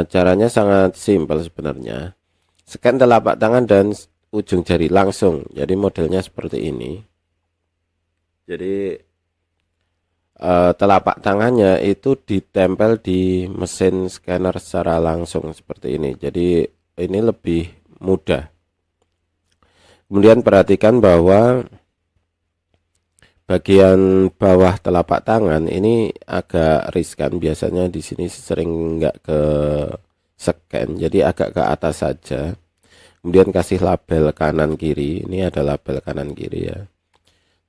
Caranya sangat simpel sebenarnya. Scan telapak tangan dan ujung jari langsung. Jadi modelnya seperti ini. Jadi telapak tangannya itu ditempel di mesin scanner secara langsung seperti ini. Jadi ini lebih mudah. Kemudian perhatikan bahwa bagian bawah telapak tangan ini agak riskan. Biasanya di sini sering nggak ke scan, jadi agak ke atas saja. Kemudian kasih label kanan kiri. Ini ada label kanan kiri ya.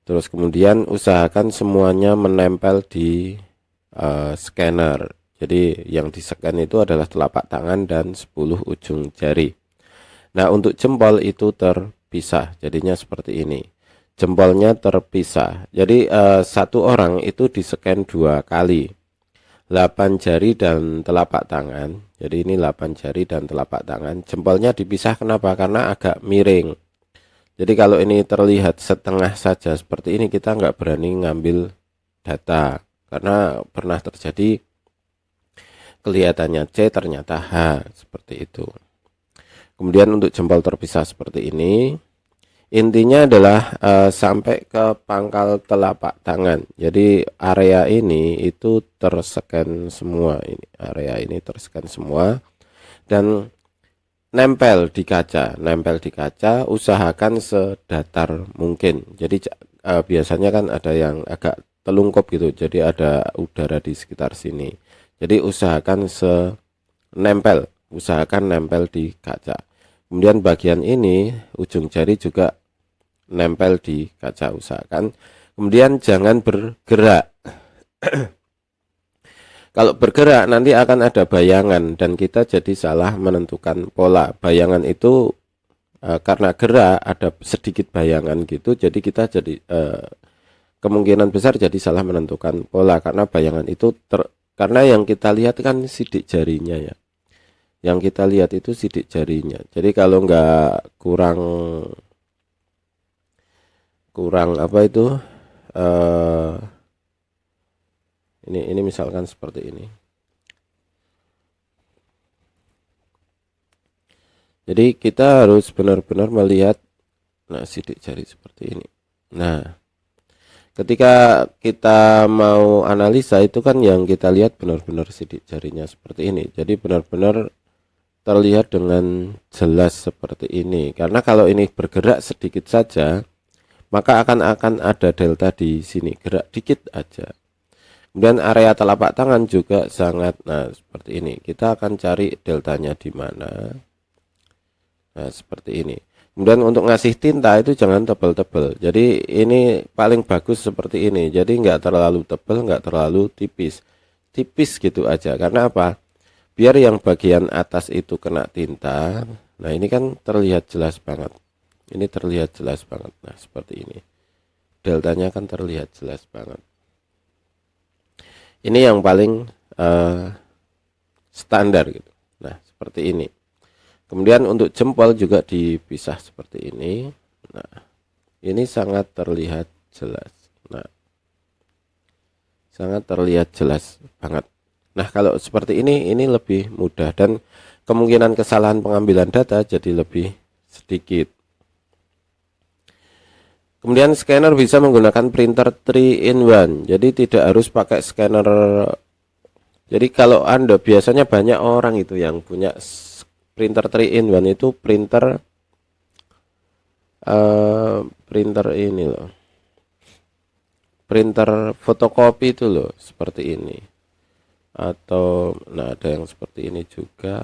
Terus kemudian usahakan semuanya menempel di scanner. Jadi yang di scan itu adalah telapak tangan dan 10 ujung jari. Nah, untuk jempol itu terpisah, jadinya seperti ini. Jempolnya terpisah. Jadi satu orang itu di-scan 2 kali. 8 jari dan telapak tangan. Jadi ini 8 jari dan telapak tangan. Jempolnya dipisah kenapa? Karena agak miring. Jadi kalau ini terlihat setengah saja seperti ini, kita nggak berani ngambil data. Karena pernah terjadi kelihatannya C ternyata H, seperti itu. Kemudian untuk jempol terpisah seperti ini, intinya adalah sampai ke pangkal telapak tangan. Jadi area ini itu terscan semua. Ini area ini terscan semua dan nempel di kaca. Usahakan sedatar mungkin. Jadi biasanya kan ada yang agak telungkup gitu. Jadi ada udara di sekitar sini. Jadi usahakan nempel di kaca. Kemudian bagian ini ujung jari juga nempel di kaca, usahakan. Kemudian jangan bergerak. Kalau bergerak nanti akan ada bayangan dan kita jadi salah menentukan pola. Bayangan itu karena gerak ada sedikit bayangan gitu, jadi kita jadi kemungkinan besar jadi salah menentukan pola karena bayangan itu karena yang kita lihat kan sidik jarinya ya. Yang kita lihat itu sidik jarinya. Jadi kalau nggak kurang apa itu ini misalkan seperti ini. Jadi kita harus benar-benar melihat sidik jari seperti ini. Nah, ketika kita mau analisa itu kan yang kita lihat benar-benar sidik jarinya seperti ini. Jadi benar-benar terlihat dengan jelas seperti ini. Karena kalau ini bergerak sedikit saja, maka akan ada delta di sini, gerak dikit aja. Kemudian area telapak tangan juga sangat, seperti ini. Kita akan cari deltanya di mana. Nah, seperti ini. Kemudian untuk ngasih tinta itu jangan tebal-tebal. Jadi ini paling bagus seperti ini. Jadi nggak terlalu tebal, nggak terlalu tipis. Tipis gitu aja. Karena apa? Biar yang bagian atas itu kena tinta. Nah, ini kan terlihat jelas banget. Ini terlihat jelas banget. Nah, seperti ini. Deltanya kan terlihat jelas banget. Ini yang paling standar gitu. Nah, seperti ini. Kemudian untuk jempol juga dipisah seperti ini. Nah, ini sangat terlihat jelas. Nah, sangat terlihat jelas banget. Nah, kalau seperti ini lebih mudah dan kemungkinan kesalahan pengambilan data jadi lebih sedikit. Kemudian scanner bisa menggunakan printer 3-in-1. Jadi tidak harus pakai scanner. Jadi kalau Anda biasanya banyak orang itu yang punya printer 3-in-1 itu printer ini loh. Printer fotokopi itu loh, seperti ini. Atau ada yang seperti ini juga.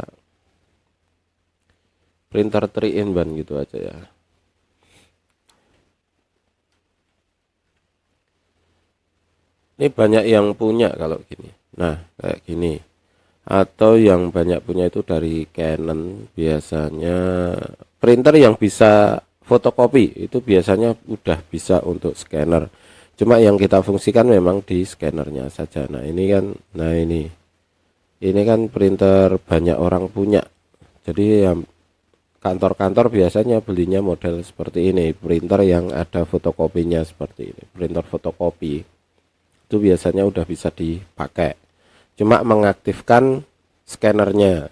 Printer 3-in-1 gitu aja ya. Ini banyak yang punya kalau gini. Nah, kayak gini. Atau yang banyak punya itu dari Canon. Biasanya printer yang bisa fotokopi itu biasanya udah bisa untuk scanner. Cuma yang kita fungsikan memang di scannernya saja. Nah, ini kan ini kan printer banyak orang punya. Jadi yang kantor-kantor biasanya belinya model seperti ini, printer yang ada fotokopinya seperti ini. Printer fotokopi itu biasanya udah bisa dipakai. Cuma mengaktifkan scannernya.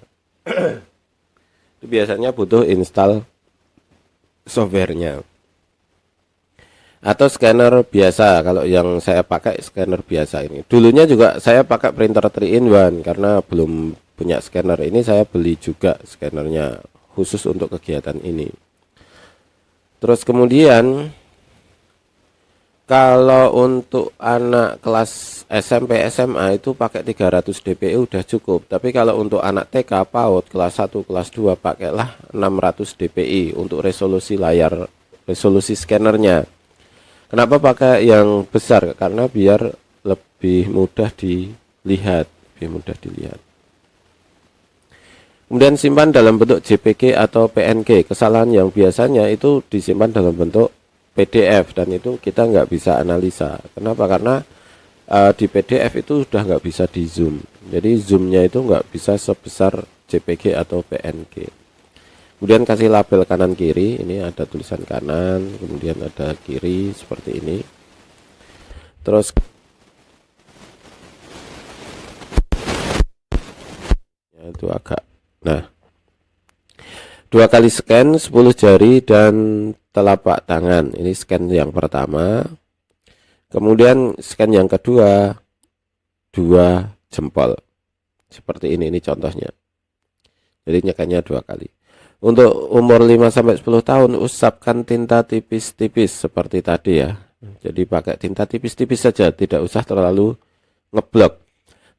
Itu biasanya butuh install softwarenya. Atau scanner biasa, kalau yang saya pakai scanner biasa ini. Dulunya juga saya pakai printer 3-in-1 karena belum punya scanner ini, saya beli juga scannernya khusus untuk kegiatan ini. Terus kemudian kalau untuk anak kelas SMP SMA itu pakai 300 dpi udah cukup. Tapi kalau untuk anak TK PAUD kelas 1 kelas 2 pakailah 600 dpi untuk resolusi layar, resolusi scannernya. Kenapa pakai yang besar? Karena biar lebih mudah dilihat, Kemudian simpan dalam bentuk JPG atau PNG. Kesalahan yang biasanya itu disimpan dalam bentuk PDF dan itu kita nggak bisa analisa. Kenapa? Karena di PDF itu sudah nggak bisa di zoom. Jadi zoomnya itu nggak bisa sebesar JPG atau PNG. Kemudian kasih label kanan kiri. Ini ada tulisan kanan, kemudian ada kiri seperti ini. Terus ya, itu agak. Nah, 2 kali scan 10 jari dan telapak tangan. Ini scan yang pertama. Kemudian scan yang kedua 2 jempol. Seperti ini contohnya. Jadi nyekannya 2 kali. Untuk umur 5-10 tahun usapkan tinta tipis-tipis seperti tadi ya. Jadi pakai tinta tipis-tipis saja, tidak usah terlalu ngeblok.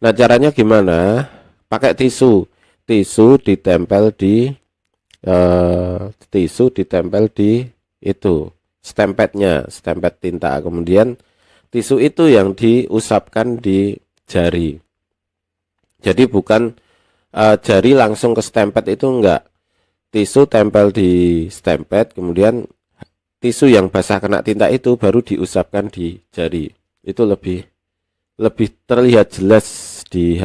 Nah, caranya gimana? Pakai tisu. Tisu ditempel di itu stempetnya, stempet tinta. Kemudian tisu itu yang diusapkan di jari. Jadi bukan jari langsung ke stempet, itu enggak. Tisu tempel di stempet, kemudian tisu yang basah kena tinta itu baru diusapkan di jari. Itu lebih terlihat jelas di